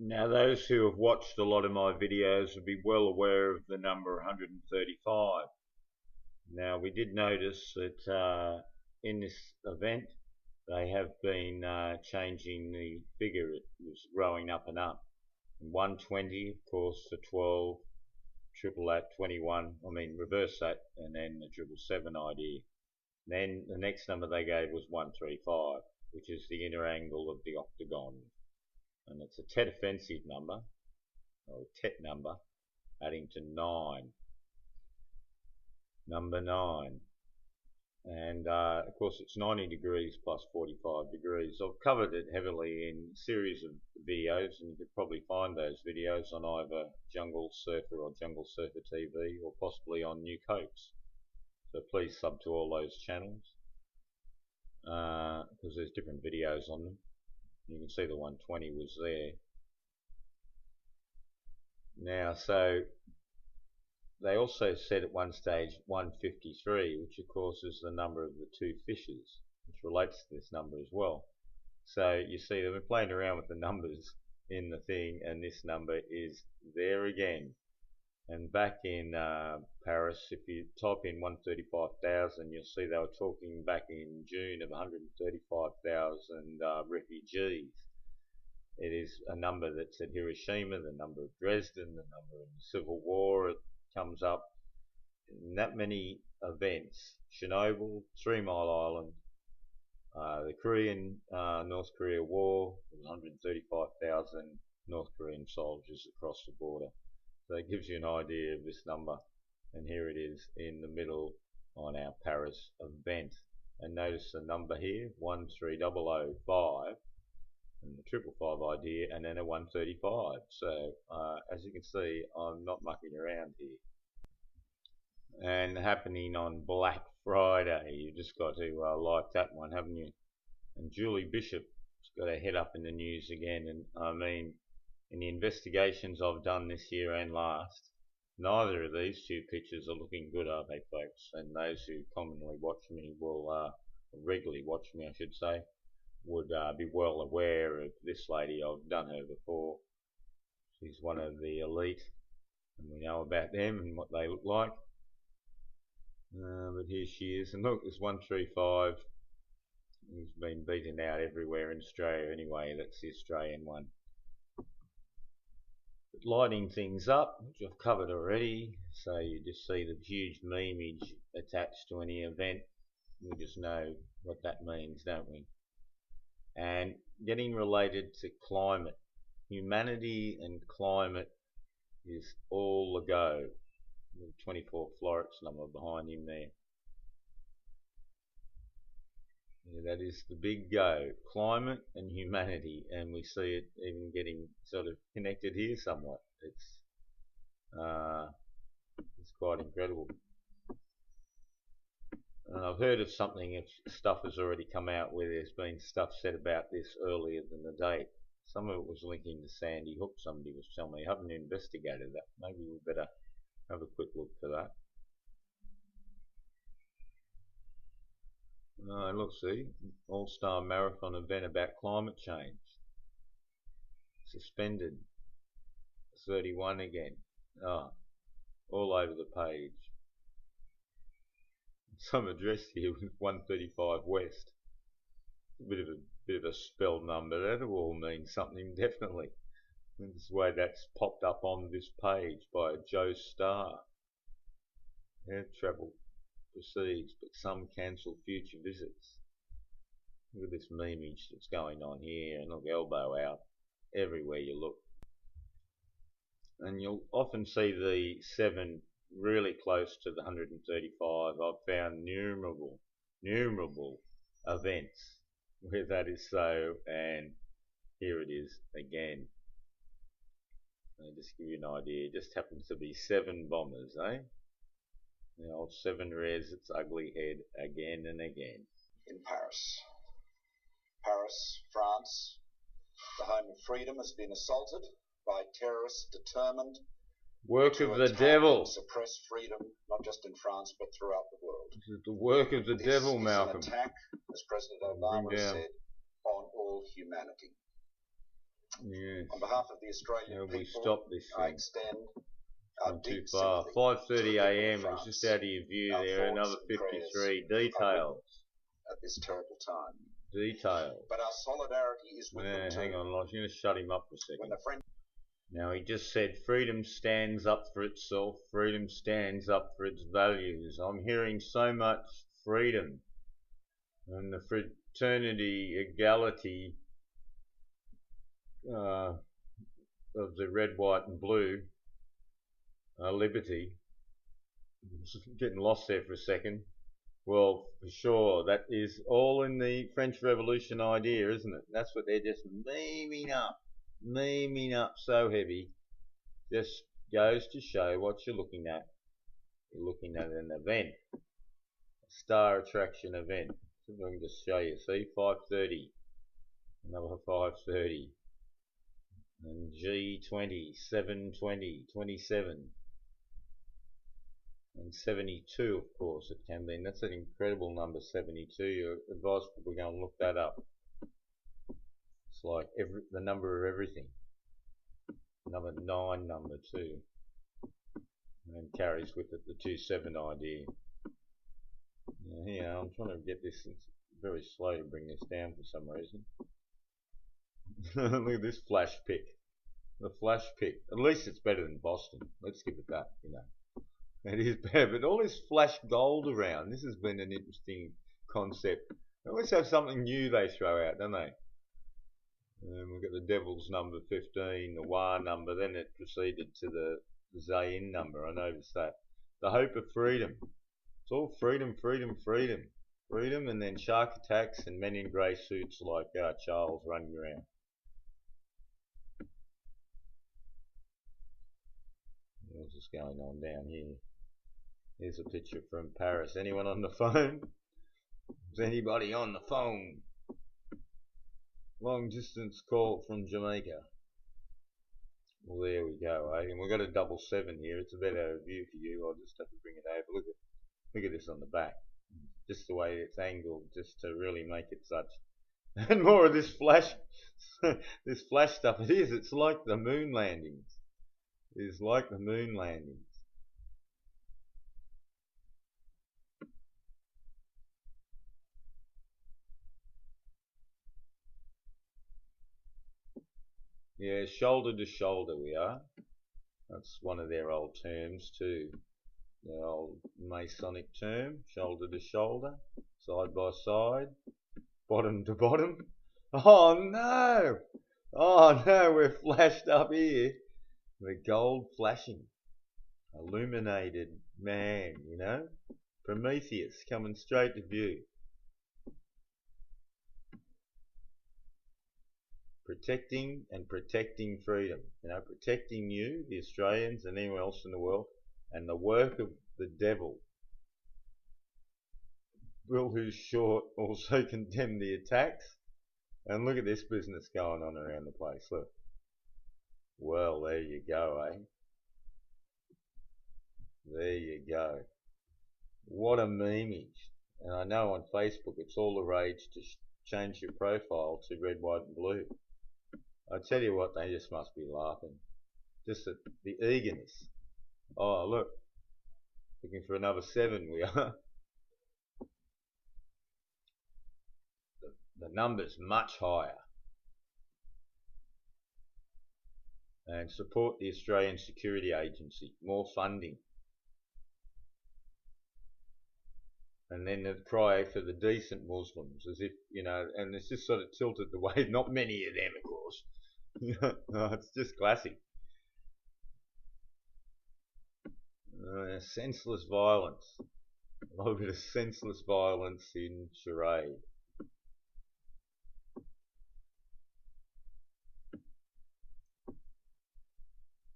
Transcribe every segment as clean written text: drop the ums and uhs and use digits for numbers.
Now those who have watched a lot of my videos will be well aware of the number 135. Now we did notice that in this event they have been changing the figure. It was growing up and up. 120 of course to 12, triple that 21, reverse that, and then the 777 idea. Then the next number they gave was 135, which is the inner angle of the octagon. And it's a tet offensive number, or a tet number, adding to 9. Number 9. And of course it's 90 degrees plus 45 degrees. I've covered it heavily in a series of videos, and you could probably find those videos on either Jungle Surfer or Jungle Surfer TV, or possibly on New Cokes. So please sub to all those channels, because there's different videos on them. You can see the 120 was there. Now, so they also said at one stage 153, which of course is the number of the two fishes, which relates to this number as well. So you see they've been playing around with the numbers in the thing, and this number is there again. And back in Paris, if you type in 135,000, you'll see they were talking back in June of 135,000 refugees. It is a number that's at Hiroshima, the number of Dresden, the number in the Civil War. It comes up in that many events. Chernobyl, 3 Mile Island, the Korean North Korea War, 135,000 North Korean soldiers across the border. So it gives you an idea of this number, and here it is in the middle on our Paris event. And notice the number here, 13005, and the 555 idea, and then a 135. So as you can see, I'm not mucking around here. And happening on Black Friday, you just got to like that one, haven't you? And Julie Bishop's got her head up in the news again, and in the investigations I've done this year and last, neither of these two pictures are looking good, are they, folks? And those who commonly watch me will, regularly watch me I should say, would be well aware of this lady. I've done her before. She's one of the elite, and we know about them and what they look like. But here she is, and look, this 135 has been beaten out everywhere in Australia anyway. That's the Australian one. But lighting things up, which I've covered already, so you just see the huge memeage attached to any event. We just know what that means, don't we? And getting related to climate, humanity and climate is all a go. The 24 Florets number behind him there. Yeah, that is the big go, climate and humanity, and we see it even getting sort of connected here somewhat. It's quite incredible. And I've heard of something, if stuff has already come out where there's been stuff said about this earlier than the date. Some of it was linking to Sandy Hook, somebody was telling me. I haven't investigated that. Maybe we better have a quick look for that. Look, see, All-Star Marathon event about climate change. Suspended. 31 again. All over the page. Some address here with 135 West. A bit of a spell number. That'll all mean something, definitely. And this way that's popped up on this page by Joe Starr. Air travel proceeds, but some cancel future visits. Look at this memeage that's going on here, and look, elbow out everywhere you look. And you'll often see the 7 really close to the 135. I've found numerable events where that is so, and here it is again. I'll just give you an idea. It just happens to be 7 bombers, eh? The old 7 rears its ugly head again and again. In Paris. Paris, France, the home of freedom, has been assaulted by terrorists determined work of the devil. Suppress freedom, not just in France, but throughout the world. This is the work of the devil, Malcolm. This is an attack, as President Obama has said, on all humanity. Yes. On behalf of the Australian How do we people, stop this I thing? extend our Gone too deep far. sympathy 5:30 to the people of a.m. It was just France. out of your view Our there. thoughts Another and prayers 53 are with details. them at this terrible time. Details. But our solidarity is with them too. Hang on, I was going to shut him up for a second. When the French Now he just said freedom stands up for itself. Freedom stands up for its values. I'm hearing so much freedom and the fraternity, equality of the red, white, and blue, liberty. Getting lost there for a second. Well, for sure, that is all in the French Revolution idea, isn't it? That's what they're just memeing up so heavy. Just goes to show what you're looking at. You're looking at an event, a star attraction event. So I can just show you. See, 5:30, another 5:30, and G20, 7:20, 27. And 72, of course, it can be. And that's an incredible number, 72. You're advised people go and look that up. It's like the number of everything. Number 9, number 2. And carries with it the 27 idea. Now, here, I'm trying to get this. It's very slow to bring this down for some reason. Look at this flash pick. The flash pick. At least it's better than Boston. Let's give it that, you know. It is bad, but all this flash gold around, this has been an interesting concept. They always have something new they throw out, don't they? We've got the Devil's number 15, the Wa number, then it proceeded to the Zayin number, I noticed that. The hope of freedom. It's all freedom, freedom, freedom. Freedom, and then shark attacks and men in grey suits like Charles running around. What's just going on down here? Here's a picture from Paris. Anyone on the phone? Is anybody on the phone? Long distance call from Jamaica. Well, there we go, eh? And we've got a 777 here. It's a better view for you. I'll just have to bring it over. Look at this on the back. Just the way it's angled, just to really make it such. And more of this flash, this flash stuff. It is. It's like the moon landings. It is like the moon landings. Yeah, shoulder to shoulder we are. That's one of their old terms too. The old Masonic term, shoulder to shoulder, side by side, bottom to bottom. Oh no! Oh no, we're flashed up here. The gold flashing. Illuminated man, you know? Prometheus coming straight to view. Protecting and protecting freedom. You know, protecting you, the Australians, and anyone else in the world, and the work of the devil. Will Who's Short also condemned the attacks. And look at this business going on around the place. Look. Well, there you go, eh? There you go. What a memeage. And I know on Facebook it's all the rage to change your profile to red, white, and blue. I tell you what, they just must be laughing. Just the eagerness. Oh, look. Looking for another 7 we are. The number's much higher. And support the Australian Security Agency. More funding. And then the cry for the decent Muslims, as if, you know, and it's just sort of tilted the way, not many of them, of course. It's just classic. Senseless violence. A little bit of senseless violence in charade.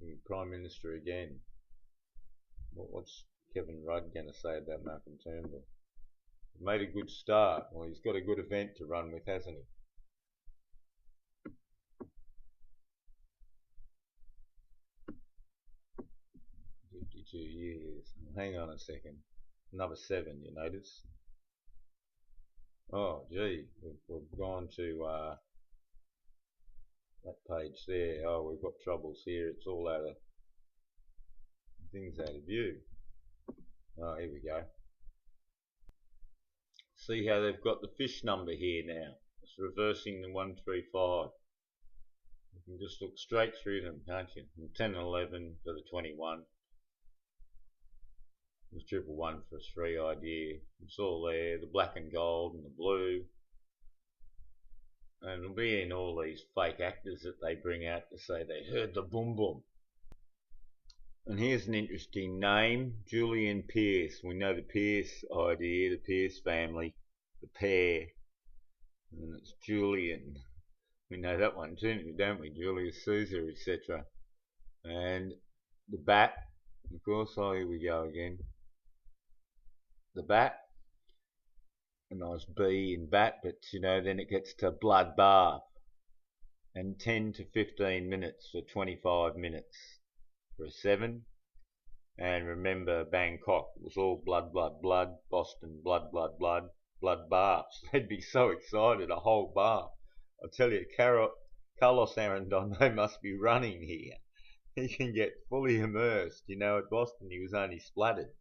The Prime Minister again. What's Kevin Rudd going to say about Malcolm Turnbull? He made a good start. Well, he's got a good event to run with, hasn't he? 52 years. Hang on a second. Another 7, you notice? Oh, gee. We've gone to that page there. Oh, we've got troubles here. It's all out of things out of view. Oh, here we go. See how they've got the fish number here now. It's reversing the 135. You can just look straight through them, can't you? From 10 and 11 to the 21. There's 111 for a 3 idea. It's all there, the black and gold and the blue. And it'll be in all these fake actors that they bring out to say they heard the boom boom. And here's an interesting name, Julian Pierce. We know the Pierce idea, the Pierce family, the pair. And it's Julian. We know that one too, don't we? Julius Caesar, etc. And the bat, of course, oh, here we go again. The bat, a nice B in bat, but you know, then it gets to bloodbath. And 10 to 15 minutes for 25 minutes for a 7. And remember, Bangkok was all blood, blood, blood. Boston, blood, blood, blood. Blood baths. They'd be so excited, a whole bath. I tell you, Carlos Arredondo must be running here. He can get fully immersed. You know, at Boston he was only splattered.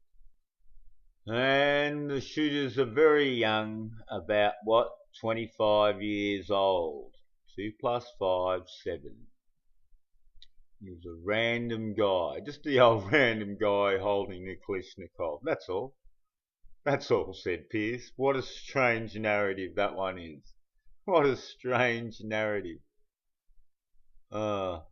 And the shooters are very young, about, 25 years old. 2 plus 5, 7. He was a random guy, just the old random guy holding the Kalashnikov. That's all. That's all, said Pierce. What a strange narrative that one is. What a strange narrative. Look,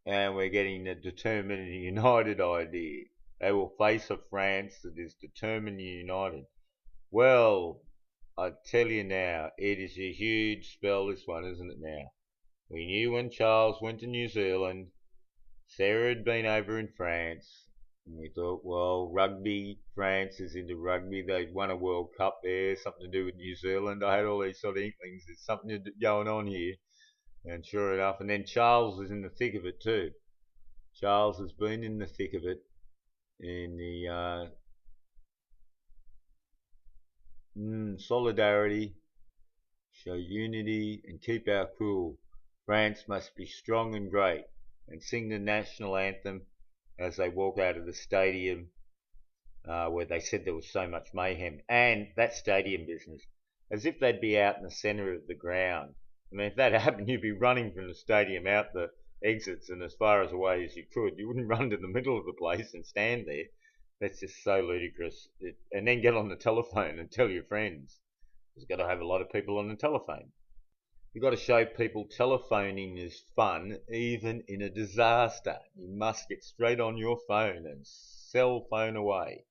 and we're getting the determined and united idea. They will face a France that is determined and united. Well, I tell you now, it is a huge spell, this one, isn't it now? We knew when Charles went to New Zealand, Sarah had been over in France, and we thought, well, rugby, France is into rugby, they'd won a World Cup there, something to do with New Zealand. I had all these sort of inklings, there's something going on here. And sure enough, and then Charles is in the thick of it too. Charles has been in the thick of it in the solidarity, show unity and keep our cool. France must be strong and great, and sing the national anthem as they walk out of the stadium where they said there was so much mayhem. And that stadium business, as if they'd be out in the centre of the ground. I mean, if that happened, you'd be running from the stadium out the exits and as far away as you could. You wouldn't run to the middle of the place and stand there. That's just so ludicrous. And then get on the telephone and tell your friends. You've got to have a lot of people on the telephone. You've got to show people telephoning is fun, even in a disaster. You must get straight on your phone and cell phone away.